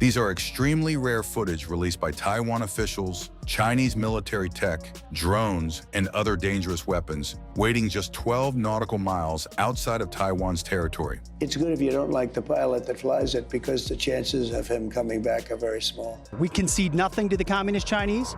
These are extremely rare footage released by Taiwan officials, Chinese military tech, drones, and other dangerous weapons, waiting just 12 nautical miles outside of Taiwan's territory. It's good if you don't like the pilot that flies it, because the chances of him coming back are very small. We concede nothing to the Communist Chinese.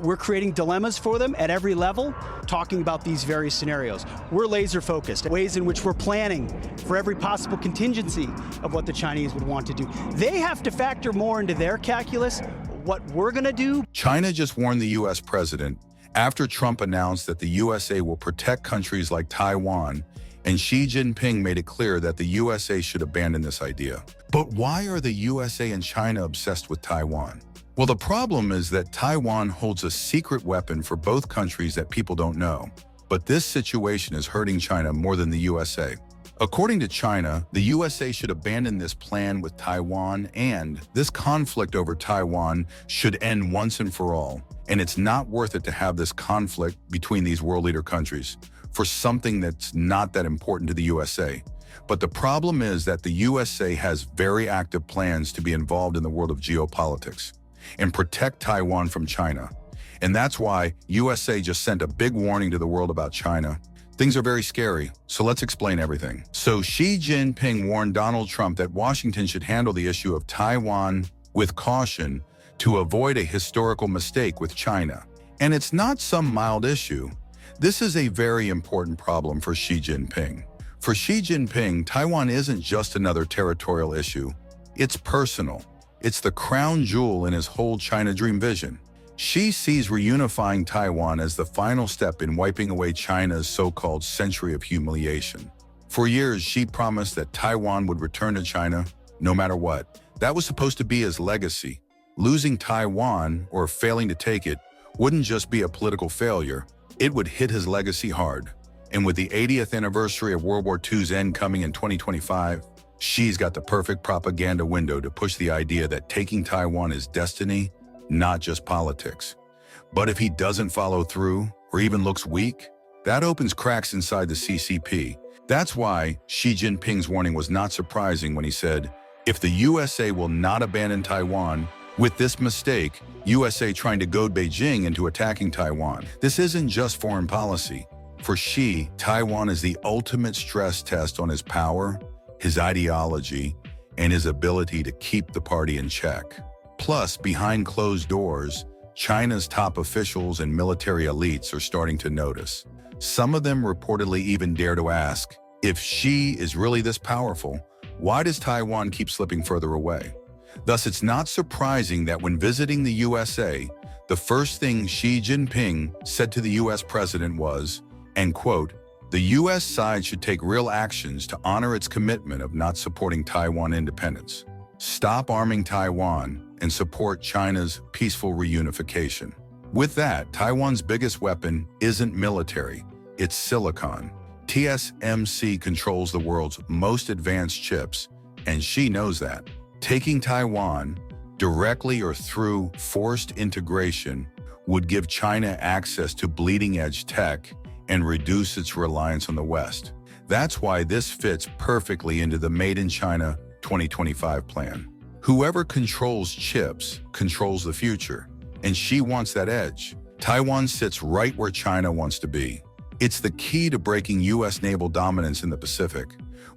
We're creating dilemmas for them at every level, talking about these various scenarios. We're laser focused, ways in which we're planning for every possible contingency of what the Chinese would want to do. They have to factor more into their calculus what we're going to do. China just warned the U.S. president after Trump announced that the USA will protect countries like Taiwan, and Xi Jinping made it clear that the USA should abandon this idea. But why are the USA and China obsessed with Taiwan? Well, the problem is that Taiwan holds a secret weapon for both countries that people don't know. But this situation is hurting China more than the USA. According to China, the USA should abandon this plan with Taiwan, and this conflict over Taiwan should end once and for all. And it's not worth it to have this conflict between these world leader countries for something that's not that important to the USA. But the problem is that the USA has very active plans to be involved in the world of geopolitics and protect Taiwan from China. And that's why USA just sent a big warning to the world about China. Things are very scary, so let's explain everything. So Xi Jinping warned Donald Trump that Washington should handle the issue of Taiwan with caution to avoid a historical mistake with China. And it's not some mild issue. This is a very important problem for Xi Jinping. For Xi Jinping, Taiwan isn't just another territorial issue. It's personal. It's the crown jewel in his whole China dream vision. Xi sees reunifying Taiwan as the final step in wiping away China's so-called century of humiliation. For years, Xi promised that Taiwan would return to China no matter what. That was supposed to be his legacy. Losing Taiwan, or failing to take it, wouldn't just be a political failure. It would hit his legacy hard. And with the 80th anniversary of World War II's end coming in 2025, Xi's got the perfect propaganda window to push the idea that taking Taiwan is destiny, not just politics. But if he doesn't follow through, or even looks weak, that opens cracks inside the CCP. That's why Xi Jinping's warning was not surprising when he said, if the USA will not abandon Taiwan, with this mistake, USA trying to goad Beijing into attacking Taiwan. This isn't just foreign policy. For Xi, Taiwan is the ultimate stress test on his power, his ideology, and his ability to keep the party in check. Plus, behind closed doors, China's top officials and military elites are starting to notice. Some of them reportedly even dare to ask, if Xi is really this powerful, why does Taiwan keep slipping further away? Thus, it's not surprising that when visiting the USA, the first thing Xi Jinping said to the US president was, and quote, the US side should take real actions to honor its commitment of not supporting Taiwan independence. Stop arming Taiwan and support China's peaceful reunification. With that, Taiwan's biggest weapon isn't military, it's silicon. TSMC controls the world's most advanced chips, and Xi knows that. Taking Taiwan, directly or through forced integration, would give China access to bleeding-edge tech and reduce its reliance on the West. That's why this fits perfectly into the Made in China 2025 plan. Whoever controls chips controls the future, and Xi wants that edge. Taiwan sits right where China wants to be. It's the key to breaking US naval dominance in the Pacific.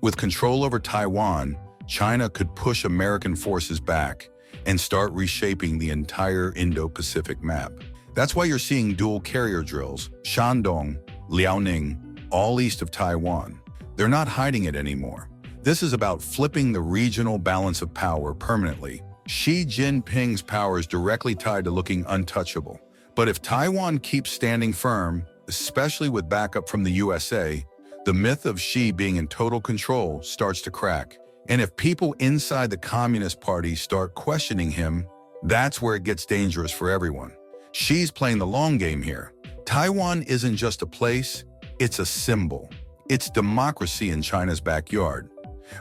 With control over Taiwan, China could push American forces back and start reshaping the entire Indo-Pacific map. That's why you're seeing dual carrier drills, Shandong, Liaoning, all east of Taiwan. They're not hiding it anymore. This is about flipping the regional balance of power permanently. Xi Jinping's power is directly tied to looking untouchable. But if Taiwan keeps standing firm, especially with backup from the USA, the myth of Xi being in total control starts to crack. And if people inside the Communist Party start questioning him, that's where it gets dangerous for everyone. Xi's playing the long game here. Taiwan isn't just a place, it's a symbol. It's democracy in China's backyard.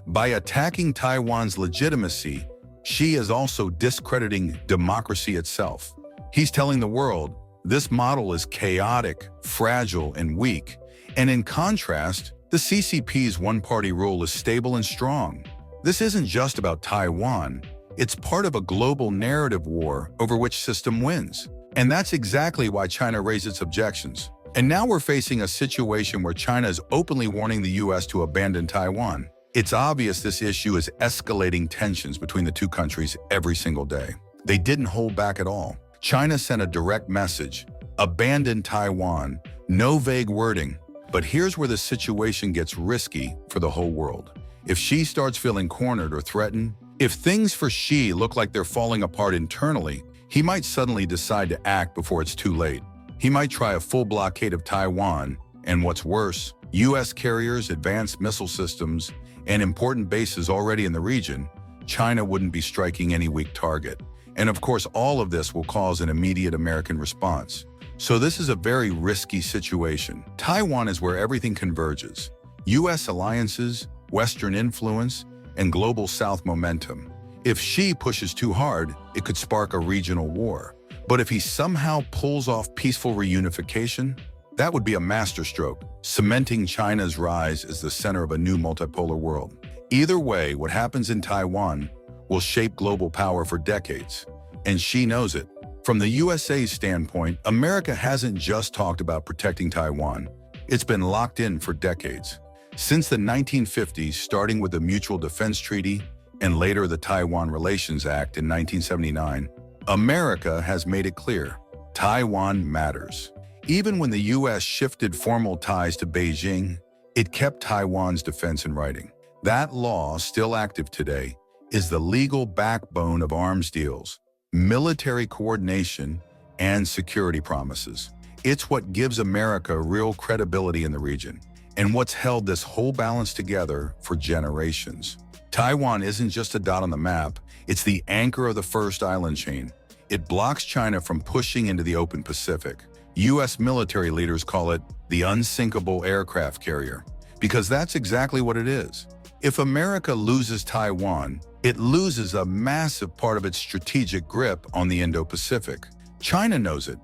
By attacking Taiwan's legitimacy, Xi is also discrediting democracy itself. He's telling the world, this model is chaotic, fragile, and weak. And in contrast, the CCP's one-party rule is stable and strong. This isn't just about Taiwan, It's part of a global narrative war over which system wins. And that's exactly why China raised its objections. And now we're facing a situation where China is openly warning the US to abandon Taiwan. It's obvious this issue is escalating tensions between the two countries every single day. They didn't hold back at all. China sent a direct message: abandon Taiwan, no vague wording. But here's where the situation gets risky for the whole world. If Xi starts feeling cornered or threatened, if things for Xi look like they're falling apart internally, he might suddenly decide to act before it's too late. He might try a full blockade of Taiwan, and what's worse, US carriers, advanced missile systems, and important bases already in the region. China wouldn't be striking any weak target. And of course, all of this will cause an immediate American response. So this is a very risky situation. Taiwan is where everything converges: US alliances, Western influence, and global South momentum. If Xi pushes too hard, it could spark a regional war. But if he somehow pulls off peaceful reunification, that would be a masterstroke, cementing China's rise as the center of a new multipolar world. Either way, what happens in Taiwan will shape global power for decades, and Xi knows it. From the USA's standpoint, America hasn't just talked about protecting Taiwan. It's been locked in for decades. Since the 1950s, starting with the Mutual Defense Treaty and later the Taiwan Relations Act in 1979, America has made it clear: Taiwan matters. Even when the US shifted formal ties to Beijing, it kept Taiwan's defense in writing. That law, still active today, is the legal backbone of arms deals, military coordination, and security promises. It's what gives America real credibility in the region, and what's held this whole balance together for generations. Taiwan isn't just a dot on the map, it's the anchor of the first island chain. It blocks China from pushing into the open Pacific. US military leaders call it the unsinkable aircraft carrier, because that's exactly what it is. If America loses Taiwan, it loses a massive part of its strategic grip on the Indo-Pacific. China knows it.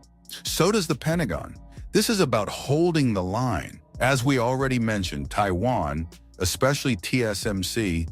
So does the Pentagon. This is about holding the line. As we already mentioned, Taiwan, especially TSMC,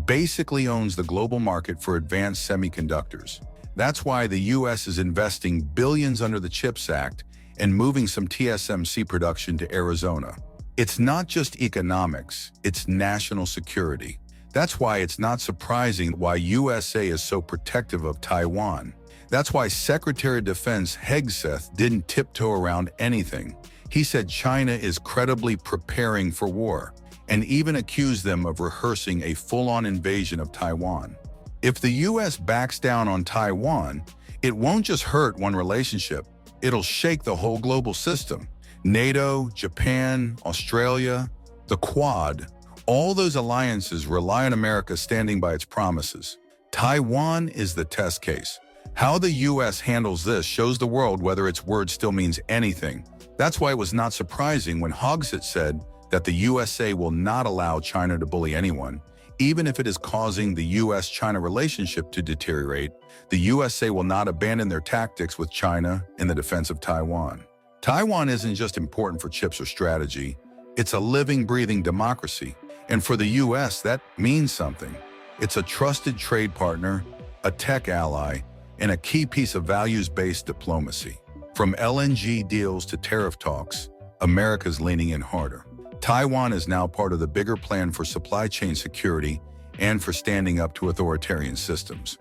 basically owns the global market for advanced semiconductors. That's why the US is investing billions under the CHIPS Act and moving some TSMC production to Arizona. It's not just economics, it's national security. That's why it's not surprising why USA is so protective of Taiwan. That's why Secretary of Defense Hegseth didn't tiptoe around anything. He said China is credibly preparing for war, and even accused them of rehearsing a full-on invasion of Taiwan. If the US backs down on Taiwan, it won't just hurt one relationship, it'll shake the whole global system. NATO, Japan, Australia, the Quad, all those alliances rely on America standing by its promises. Taiwan is the test case. How the US handles this shows the world whether its word still means anything. That's why it was not surprising when Hegseth said that the USA will not allow China to bully anyone. Even if it is causing the US-China relationship to deteriorate, the USA will not abandon their tactics with China in the defense of Taiwan. Taiwan isn't just important for chips or strategy, it's a living, breathing democracy. And for the US, that means something. It's a trusted trade partner, a tech ally, and a key piece of values-based diplomacy. From LNG deals to tariff talks, America's leaning in harder. Taiwan is now part of the bigger plan for supply chain security and for standing up to authoritarian systems.